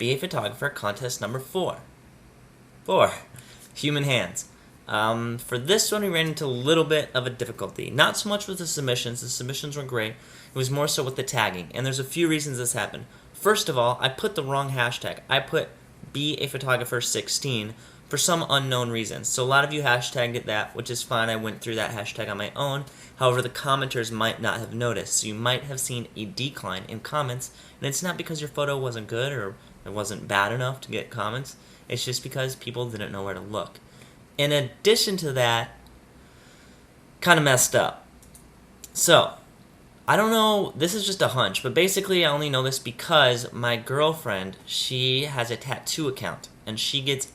Be a Photographer contest number 4. 4. Human hands. For this one, we ran into a little bit of a difficulty. Not so much with the submissions were great. It was more so with the tagging, and there's a few reasons this happened. First of all, I put the wrong hashtag. I put Be a Photographer 16 for some unknown reason. So a lot of you hashtagged it that, which is fine. I went through that hashtag on my own. However, the commenters might not have noticed. So you might have seen a decline in comments, and it's not because your photo wasn't good or it wasn't bad enough to get comments. It's just because people didn't know where to look. In addition to that, kind of messed up. So, I don't know, this is just a hunch, but basically I only know this because my girlfriend, she has a tattoo account, and she gets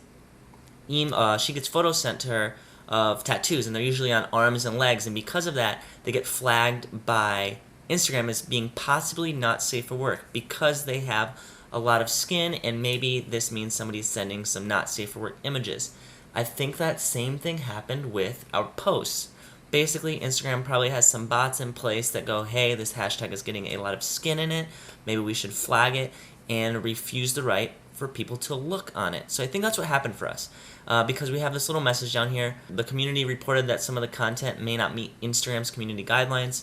photos sent to her of tattoos, and they're usually on arms and legs, and because of that, they get flagged by Instagram as being possibly not safe for work because they have a lot of skin, and maybe this means somebody's sending some not safe for work images. I think that same thing happened with our posts. Basically, Instagram probably has some bots in place that go, hey, this hashtag is getting a lot of skin in it, maybe we should flag it, and refuse the right for people to look on it. So I think that's what happened for us. Because we have this little message down here. The community reported that some of the content may not meet Instagram's community guidelines.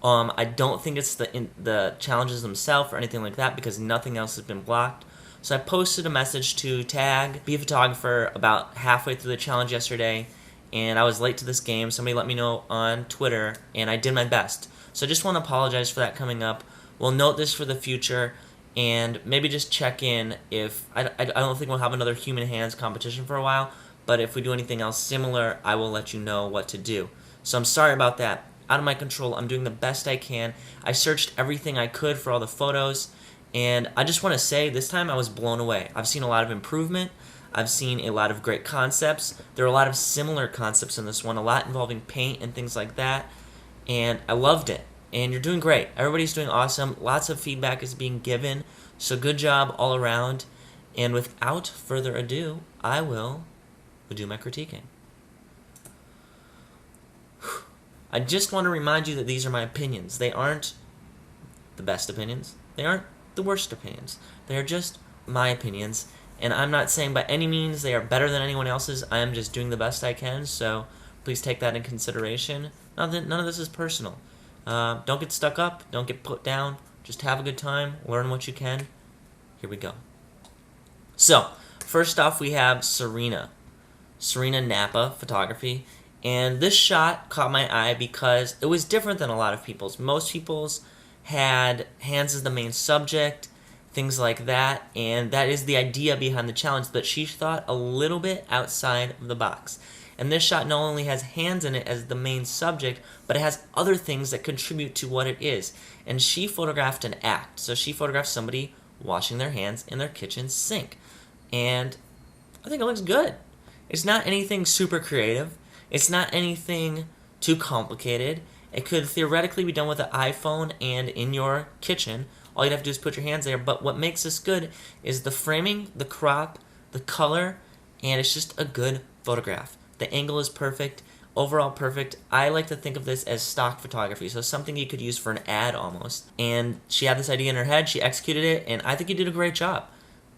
I don't think it's the challenges themselves or anything like that because nothing else has been blocked. So I posted a message to tag Be a Photographer about halfway through the challenge yesterday, and I was late to this game. Somebody let me know on Twitter, and I did my best. So I just want to apologize for that coming up. We'll note this for the future, and maybe just check in if... I don't think we'll have another human hands competition for a while, but if we do anything else similar, I will let you know what to do. So I'm sorry about that. Out of my control. I'm doing the best I can. I searched everything I could for all the photos, and I just want to say this time I was blown away. I've seen a lot of improvement. I've seen a lot of great concepts. There are a lot of similar concepts in this one, a lot involving paint and things like that, and I loved it. And you're doing great. Everybody's doing awesome. Lots of feedback is being given, so good job all around. And without further ado, I will do my critiquing. I just want to remind you that these are my opinions. They aren't the best opinions. They aren't the worst opinions. They are just my opinions. And I'm not saying by any means they are better than anyone else's. I am just doing the best I can, so please take that in consideration. None of this is personal. Don't get stuck up. Don't get put down. Just have a good time. Learn what you can. Here we go. So, first off we have Serena Napa Photography. And this shot caught my eye because it was different than a lot of people's. Most people's had hands as the main subject, things like that, and that is the idea behind the challenge, but she thought a little bit outside of the box. And this shot not only has hands in it as the main subject, but it has other things that contribute to what it is. And she photographed an act. So she photographed somebody washing their hands in their kitchen sink. And I think it looks good. It's not anything super creative. It's not anything too complicated. It could theoretically be done with an iPhone and in your kitchen. All you'd have to do is put your hands there. But what makes this good is the framing, the crop, the color, and it's just a good photograph. The angle is perfect, overall perfect. I like to think of this as stock photography, so something you could use for an ad almost. And she had this idea in her head, she executed it, and I think you did a great job.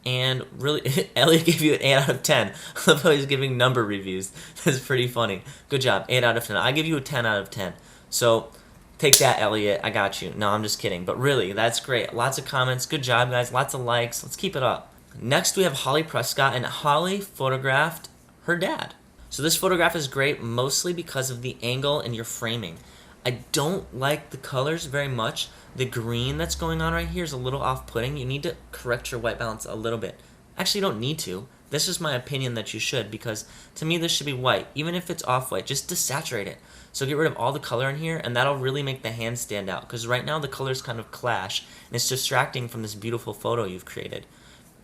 And really, Elliot gave you an 8 out of 10. I love how he's giving number reviews. That's pretty funny. Good job, 8 out of 10. I give you a 10 out of 10. So, take that, Elliot. I got you. No, I'm just kidding. But really, that's great. Lots of comments. Good job, guys. Lots of likes. Let's keep it up. Next, we have Holly Prescott, and Holly photographed her dad. So this photograph is great mostly because of the angle and your framing. I don't like the colors very much. The green that's going on right here is a little off-putting. You need to correct your white balance a little bit. Actually, you don't need to. This is my opinion that you should, because to me this should be white. Even if it's off-white, just desaturate it. So get rid of all the color in here, and that'll really make the hand stand out, because right now the colors kind of clash, and it's distracting from this beautiful photo you've created.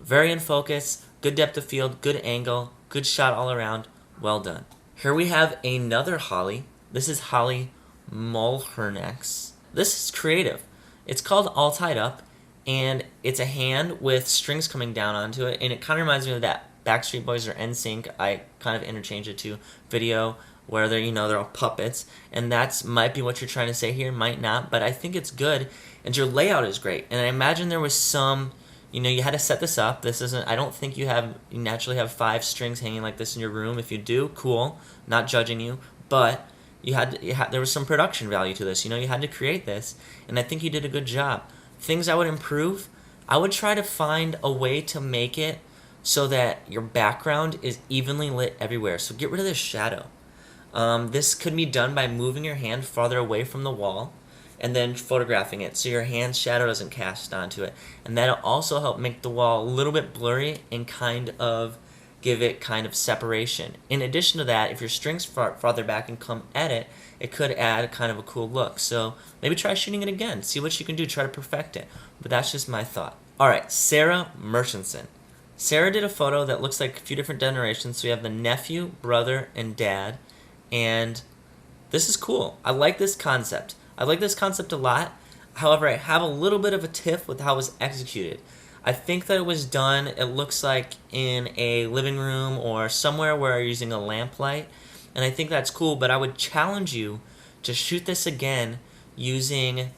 Very in focus, good depth of field, good angle, good shot all around. Well done. Here we have another Holly. This is Holly Mulhernex. This is creative. It's called All Tied Up, and it's a hand with strings coming down onto it, and it kind of reminds me of that Backstreet Boys or NSYNC. I kind of interchange it to video where they're all puppets, and that's might be what you're trying to say here, might not, but I think it's good, and your layout is great. And I imagine there was some You had to set this up. This isn't. I don't think you naturally have 5 strings hanging like this in your room. If you do, cool. Not judging you, but there was some production value to this. You had to create this, and I think you did a good job. Things I would improve. I would try to find a way to make it so that your background is evenly lit everywhere. So get rid of this shadow. This could be done by moving your hand farther away from the wall and then photographing it so your hand's shadow doesn't cast onto it. And that'll also help make the wall a little bit blurry and kind of give it kind of separation. In addition to that, if your string's farther back and come at it, it could add kind of a cool look. So maybe try shooting it again. See what you can do. Try to perfect it. But that's just my thought. All right, Sarah Murchison. Sarah did a photo that looks like a few different generations. So we have the nephew, brother, and dad. And this is cool. I like this concept. I like this concept a lot. However, I have a little bit of a tiff with how it was executed. I think that it was done, it looks like in a living room or somewhere where you're using a lamplight. And I think that's cool, but I would challenge you to shoot this again using...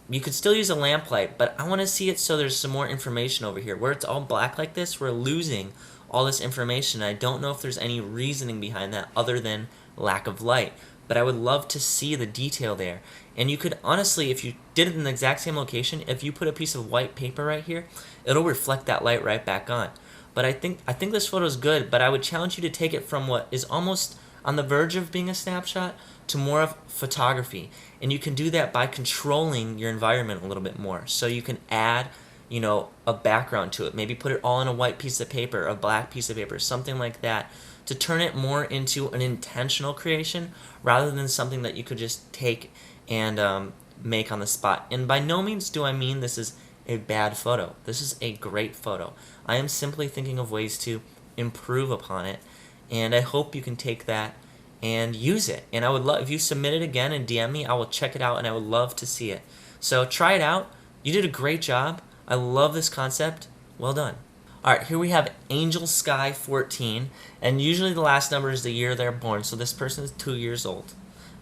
You could still use a lamplight, but I want to see it so there's some more information over here. Where it's all black like this, we're losing all this information. I don't know if there's any reasoning behind that other than lack of light. But I would love to see the detail there. And you could honestly, if you did it in the exact same location, if you put a piece of white paper right here, it'll reflect that light right back on. But I think this photo is good, but I would challenge you to take it from what is almost on the verge of being a snapshot to more of photography. And you can do that by controlling your environment a little bit more. So you can add, a background to it. Maybe put it all on a white piece of paper, a black piece of paper, something like that, to turn it more into an intentional creation rather than something that you could just take and make on the spot. And by no means do I mean this is a bad photo. This is a great photo. I am simply thinking of ways to improve upon it, and I hope you can take that and use it. And I would love, if you submit it again and DM me, I will check it out and I would love to see it. So try it out. You did a great job. I love this concept. Well done. Alright, here we have Angel Sky 14, and usually the last number is the year they're born, so this person is 2 years old.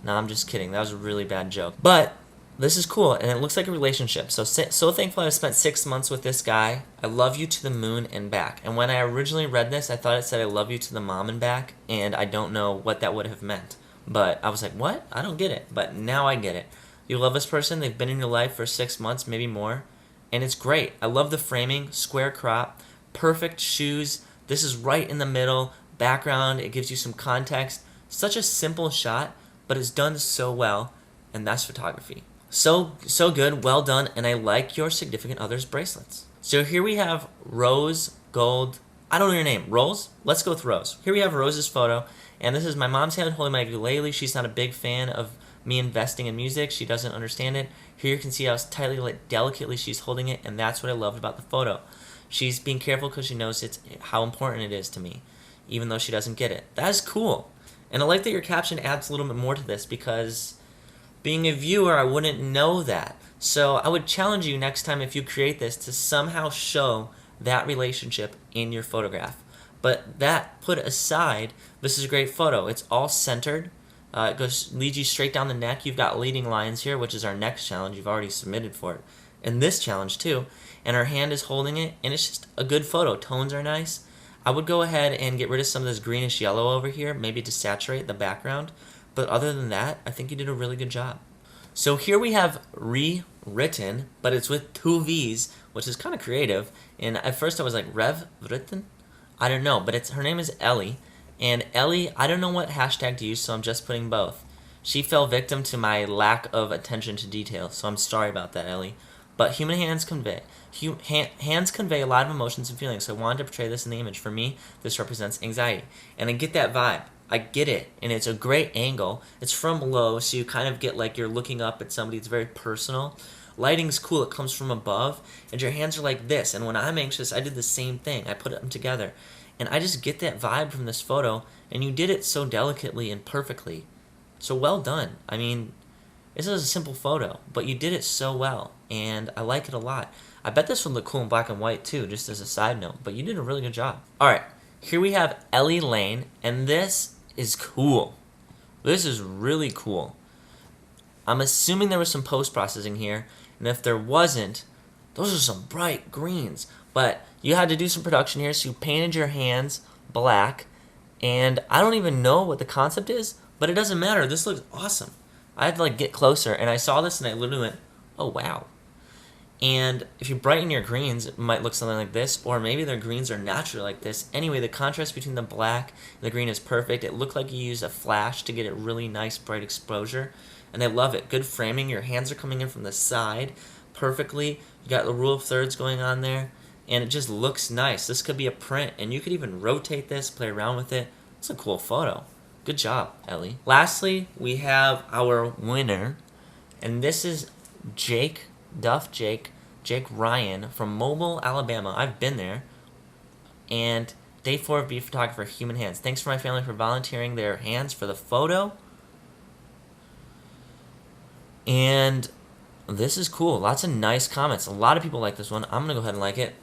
No, I'm just kidding. That was a really bad joke. But this is cool, and it looks like a relationship. So thankful I spent 6 months with this guy. I love you to the moon and back. And when I originally read this, I thought it said I love you to the mom and back, and I don't know what that would have meant. But I was like, what? I don't get it. But now I get it. You love this person. They've been in your life for 6 months, maybe more. And it's great. I love the framing, square crop. Perfect shoes. This is right in the middle. Background, it gives you some context. Such a simple shot, but it's done so well, and that's photography. So good, well done, and I like your significant other's bracelets. So here we have Rose Gold. I don't know your name. Rose? Let's go with Rose. Here we have Rose's photo, and this is my mom's hand holding my ukulele. She's not a big fan of me investing in music. She doesn't understand it. Here you can see how tightly, delicately she's holding it, and that's what I loved about the photo. She's being careful because she knows how important it is to me, even though she doesn't get it. That is cool. And I like that your caption adds a little bit more to this because being a viewer, I wouldn't know that. So I would challenge you next time if you create this to somehow show that relationship in your photograph. But that put aside, this is a great photo. It's all centered. It leads you straight down the neck. You've got leading lines here, which is our next challenge. You've already submitted for it. And this challenge too. And her hand is holding it, and it's just a good photo. Tones are nice. I would go ahead and get rid of some of this greenish yellow over here, maybe to saturate the background. But other than that, I think you did a really good job. So here we have Rewritten, but it's with 2 V's, which is kind of creative. And at first I was like, Rev Written? I don't know, but her name is Ellie. And Ellie, I don't know what hashtag to use, so I'm just putting both. She fell victim to my lack of attention to detail, so I'm sorry about that, Ellie. But human hands convey. Hands convey a lot of emotions and feelings, so I wanted to portray this in the image. For me, this represents anxiety. And I get that vibe. I get it. And it's a great angle. It's from below, so you kind of get like you're looking up at somebody. It's very personal. Lighting's cool. It comes from above. And your hands are like this. And when I'm anxious, I did the same thing. I put them together. And I just get that vibe from this photo. And you did it so delicately and perfectly. So well done. I mean, this is a simple photo, but you did it so well. And I like it a lot. I bet this would look cool in black and white too, just as a side note. But you did a really good job. Alright, here we have Ellie Lane. And this is cool. This is really cool. I'm assuming there was some post-processing here. And if there wasn't, those are some bright greens. But you had to do some production here, so you painted your hands black. And I don't even know what the concept is, but it doesn't matter. This looks awesome. I had to like get closer, and I saw this, and I literally went, oh, wow. And if you brighten your greens, it might look something like this, or maybe their greens are naturally like this. Anyway, the contrast between the black and the green is perfect. It looked like you used a flash to get it really nice, bright exposure, and I love it. Good framing. Your hands are coming in from the side perfectly. You got the rule of thirds going on there, and it just looks nice. This could be a print, and you could even rotate this, play around with it. It's a cool photo. Good job, Ellie. Lastly, we have our winner, and this is Jake Ryan from Mobile, Alabama. I've been there. And day 4 of Be a Photographer, Human Hands. Thanks for my family for volunteering their hands for the photo. And this is cool. Lots of nice comments. A lot of people like this one. I'm going to go ahead and like it.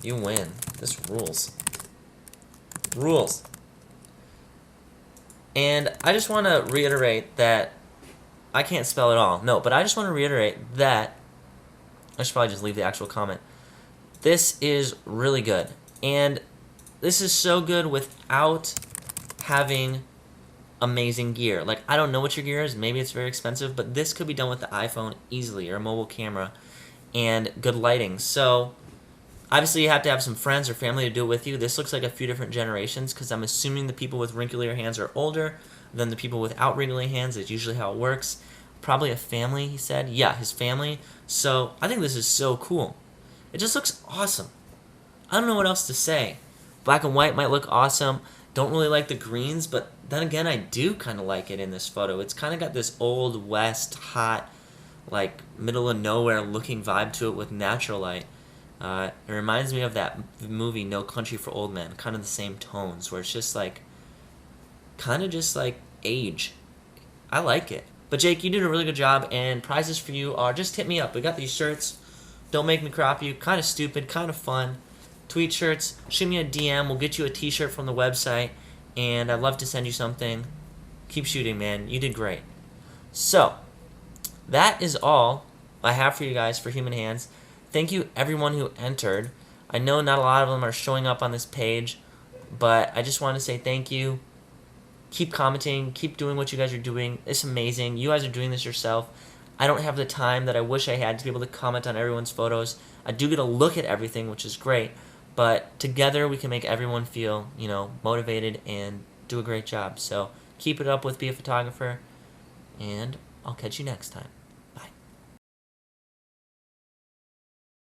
You win. This rules. Rules. And I just want to reiterate that I can't spell it all. No, but I just want to reiterate that I should probably just leave the actual comment. This is really good. And this is so good without having amazing gear. Like, I don't know what your gear is. Maybe it's very expensive, but this could be done with the iPhone easily, or a mobile camera, and good lighting. So, obviously you have to have some friends or family to do it with you. This looks like a few different generations, because I'm assuming the people with wrinklier hands are older than the people without wrinkly hands. That's usually how it works. Probably a family, he said. Yeah, his family. So, I think this is so cool. It just looks awesome. I don't know what else to say. Black and white might look awesome. Don't really like the greens, but then again, I do kind of like it in this photo. It's kind of got this old west, hot, like middle of nowhere looking vibe to it with natural light. It reminds me of that movie No Country for Old Men. Kind of the same tones, where it's just like, kind of just like age. I like it. But Jake, you did a really good job, and prizes for you are, just hit me up. We got these shirts. Don't Make Me Crop You. Kind of stupid, kind of fun. Tweet shirts. Shoot me a DM. We'll get you a t-shirt from the website, and I'd love to send you something. Keep shooting, man. You did great. So, that is all I have for you guys for Human Hands. Thank you, everyone who entered. I know not a lot of them are showing up on this page, but I just want to say thank you. Keep commenting. Keep doing what you guys are doing. It's amazing. You guys are doing this yourself. I don't have the time that I wish I had to be able to comment on everyone's photos. I do get a look at everything, which is great. But together we can make everyone feel, motivated and do a great job. So keep it up with Be a Photographer, and I'll catch you next time.